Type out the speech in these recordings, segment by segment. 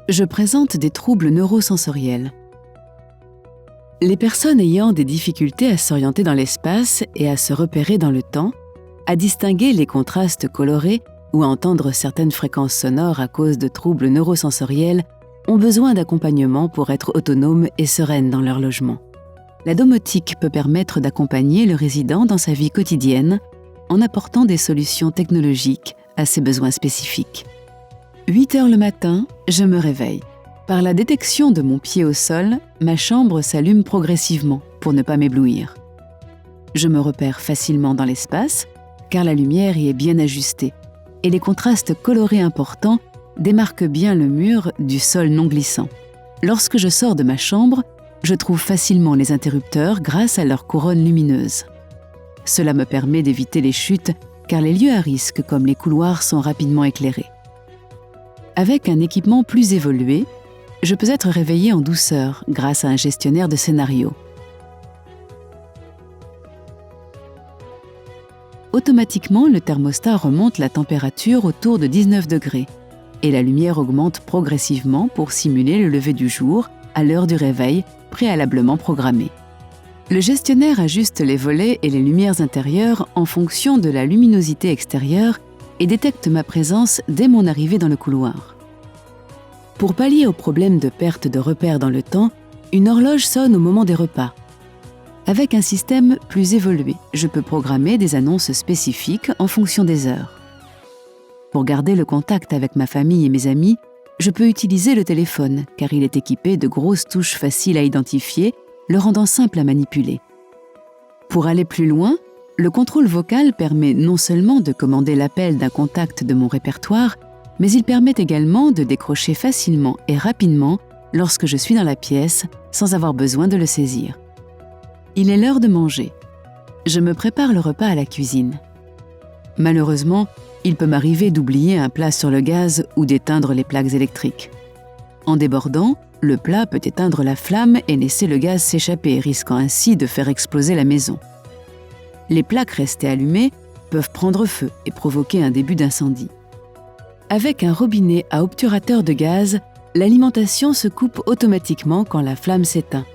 je présente des troubles neurosensoriels. Les personnes ayant des difficultés à s'orienter dans l'espace et à se repérer dans le temps, à distinguer les contrastes colorés ou à entendre certaines fréquences sonores à cause de troubles neurosensoriels ont besoin d'accompagnement pour être autonomes et sereines dans leur logement. La domotique peut permettre d'accompagner le résident dans sa vie quotidienne en apportant des solutions technologiques à ses besoins spécifiques. 8 heures le matin, je me réveille. Par la détection de mon pied au sol, ma chambre s'allume progressivement pour ne pas m'éblouir. Je me repère facilement dans l'espace, car la lumière y est bien ajustée, et les contrastes colorés importants démarquent bien le mur du sol non glissant. Lorsque je sors de ma chambre, je trouve facilement les interrupteurs grâce à leur couronne lumineuse. Cela me permet d'éviter les chutes, car les lieux à risque comme les couloirs sont rapidement éclairés. Avec un équipement plus évolué, je peux être réveillé en douceur grâce à un gestionnaire de scénario. Automatiquement, le thermostat remonte la température autour de 19 degrés et la lumière augmente progressivement pour simuler le lever du jour à l'heure du réveil préalablement programmée. Le gestionnaire ajuste les volets et les lumières intérieures en fonction de la luminosité extérieure et détecte ma présence dès mon arrivée dans le couloir. Pour pallier au problème de perte de repères dans le temps, une horloge sonne au moment des repas. Avec un système plus évolué, je peux programmer des annonces spécifiques en fonction des heures. Pour garder le contact avec ma famille et mes amis, je peux utiliser le téléphone car il est équipé de grosses touches faciles à identifier, le rendant simple à manipuler. Pour aller plus loin, le contrôle vocal permet non seulement de commander l'appel d'un contact de mon répertoire, mais il permet également de décrocher facilement et rapidement lorsque je suis dans la pièce sans avoir besoin de le saisir. Il est l'heure de manger. Je me prépare le repas à la cuisine. Malheureusement, il peut m'arriver d'oublier un plat sur le gaz ou d'éteindre les plaques électriques. En débordant, le plat peut éteindre la flamme et laisser le gaz s'échapper, risquant ainsi de faire exploser la maison. Les plaques restées allumées peuvent prendre feu et provoquer un début d'incendie. Avec un robinet à obturateur de gaz, l'alimentation se coupe automatiquement quand la flamme s'éteint.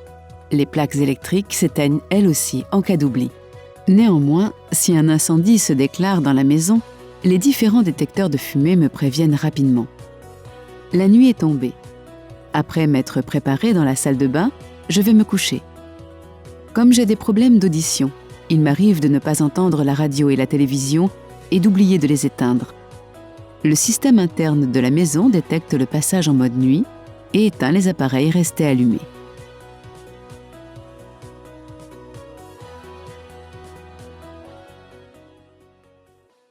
Les plaques électriques s'éteignent elles aussi en cas d'oubli. Néanmoins, si un incendie se déclare dans la maison, les différents détecteurs de fumée me préviennent rapidement. La nuit est tombée. Après m'être préparée dans la salle de bain, je vais me coucher. Comme j'ai des problèmes d'audition, il m'arrive de ne pas entendre la radio et la télévision et d'oublier de les éteindre. Le système interne de la maison détecte le passage en mode nuit et éteint les appareils restés allumés.